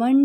1